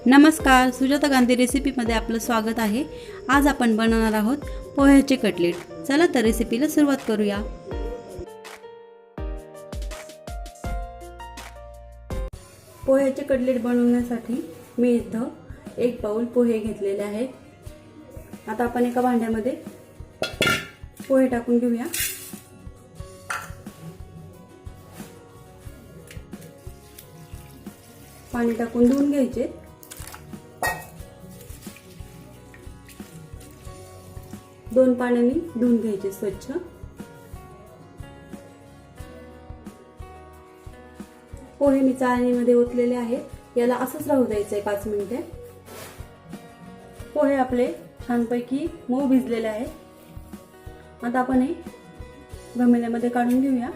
नमस्कार, सुजाता गांधी रेसिपीमध्ये आपलं स्वागत आहे। आज आपण बनवणार आहोत पोह्याचे कटलेट। चला तर रेसिपीला सुरुवात करूया। पोह्याचे कटलेट बनवण्यासाठी मी इथं 1 बाउल पोहे घेतलेले आहेत। आता आपण एका भांड्यामध्ये पोहे टाकून घेऊया। पाणी टाकून धुवून घ्यायचे। दोन पाण्याने धुवून घ्यायचे स्वच्छ। पोहे मी चाळणीमध्ये ओतलेले आहेत। याला असंच राहू द्यायचंय 5 मिनिटे। पोहे आपले छानपैकी मऊ भिजलेले आहेत। आता आपण हे घमेल्यामध्ये काढून घेऊया।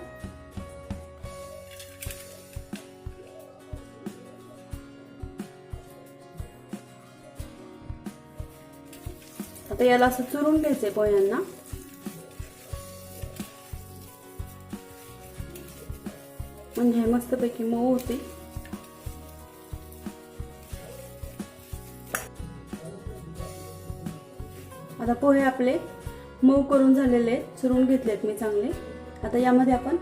आता याला असं चुरून घ्यायचंय पोह्यांना। म्हणजे मस्तपैकी मऊ होते। आता पोहे आपले मऊ करून झालेले आहेत, चुरून घेतलेत मी चांगले। आता यामध्ये आपण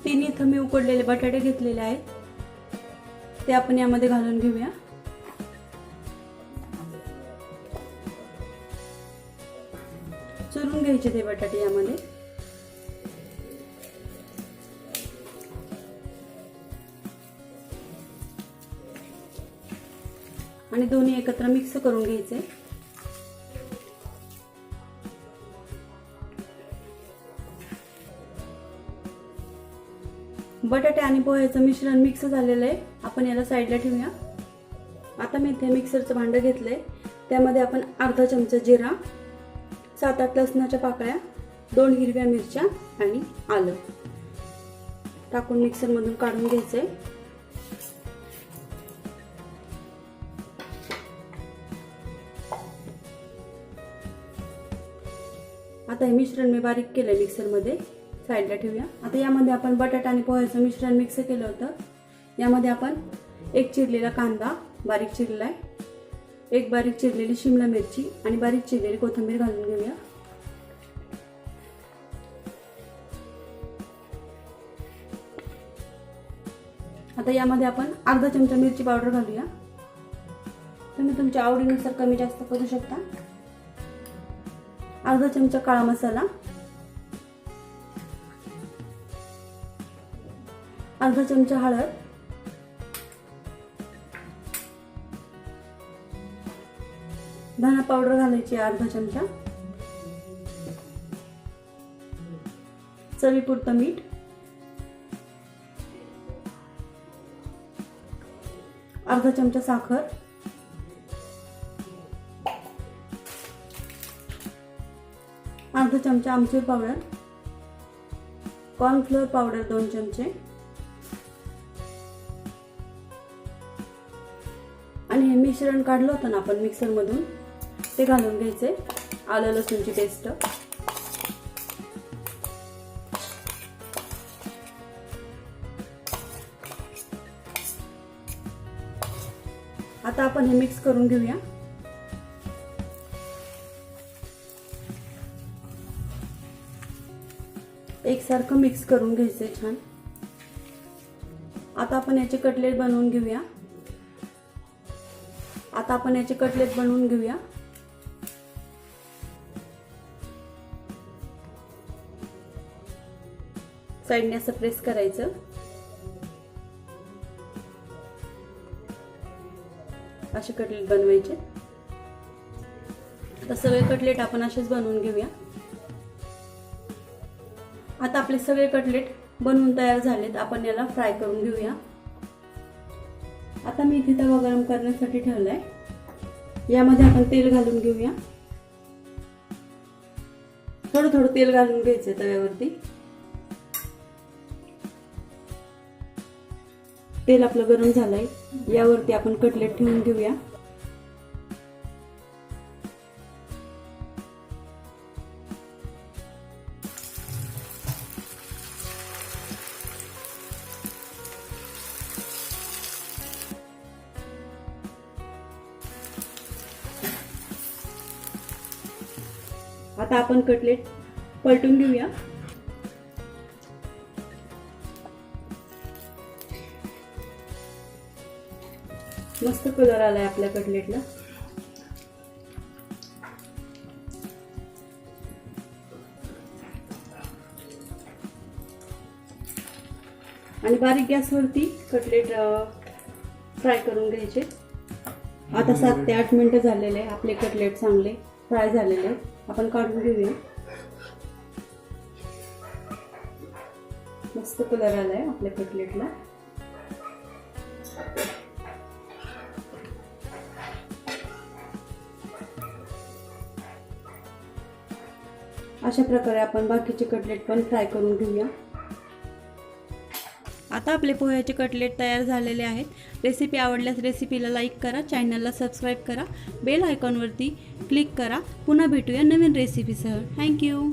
3 इथं मी उकडलेले बटाटे घेतलेले आहेत, ते आपण यामध्ये घालून घेऊया। चुरून घ्यायचे ते बटाटे यामध्ये। आणि दोन्ही एकत्र मिक्स करून घ्यायचे। बटाटे आणि पोह्याचं मिश्रण मिक्स झालेलं आहे, आपण याला साईडला ठेवूया। आता मी इथे मिक्सरचं भांडं घेतलंय, त्यामध्ये आपण अर्धा चमचा जिरा, 7-8 लसणाच्या पाकळ्या, 2 हिरव्या मिरच्या आणि आलं टाकून मिक्सर मधून काढून घ्यायचंय। आता हे मिश्रण मी बारीक केलंय मिक्सर मध्ये, साईडला ठेवूया। आता यामध्ये आपण बटाटा आणि पोह्याचं मिश्रण मिक्स केलं होतं, यामध्ये आपण 1 चिरलेला कांदा बारीक चिरलेला आहे, 1 बारीक चिरलेली शिमला मिरची आणि बारीक चिरलेली कोथिंबीर घालून घेऊया। आता यामध्ये आपण अर्धा चमचा मिरची पावडर घालूया। तुम्ही तुमच्या आवडीनुसार कमी जास्त करू शकता। अर्धा चमचा काळा मसाला, अर्धा चमचा हळद, धना पावडर घालायची अर्धा चमचा, चवीपुरतं मीठ, अर्धा चमचा साखर, अर्धा चमचा आमचूर पावडर, कॉर्नफ्लोअर पावडर 2 चमचे आणि हे मिश्रण काढलं होतं ना आपण मिक्सर मधून, ते घालून घ्यायचे। आलं लसूणची पेस्ट, आता आपण हे मिक्स करून घेऊया। एकसारखं मिक्स करून घ्यायचंय छान। आता आपण याचे कटलेट बनवून घेऊया। साईडने असं प्रेस करायचं। असे कटलेट बनवायचे। आता सगळे कटलेट आपण असेच बनवून घेऊया। आता आपले सगळे कटलेट बनवून तयार झालेत, आपण याला फ्राय करून घेऊया। आता मी इथे तवा गरम करण्यासाठी ठेवलाय, यामध्ये आपण तेल घालून घेऊया। थोडं थोडं तेल घालून घ्यायचंय तव्यावरती। तेल आपलं गरम झालंय, यावरती आपण कटलेट ठेवून घेऊया। आता आपण कटलेट पलटून घेऊया. मस्त कलर आलाय आपल्या कटलेटला. आणि बारीक गॅसवरती कटलेट फ्राय करून घ्यायचे. आता 7 ते 8 मिनिटं झालेले आपले कटलेट चांगले फ्राय झालेले. आपण काढून घेऊया. मस्त कलर आलाय आपल्या कटलेटला. अशा प्रकारे आपण बाकीचे कटलेट पण फ्राय करून घेऊया. आता आपले पोह्याचे कटलेट तयार झालेले आहेत. रेसिपी आवडल्यास रेसिपीला लाईक करा, चॅनलला सबस्क्राईब करा, बेल आयकॉनवरती क्लिक करा. पुन्हा भेटूया नवीन रेसिपीसह. थँक्यू.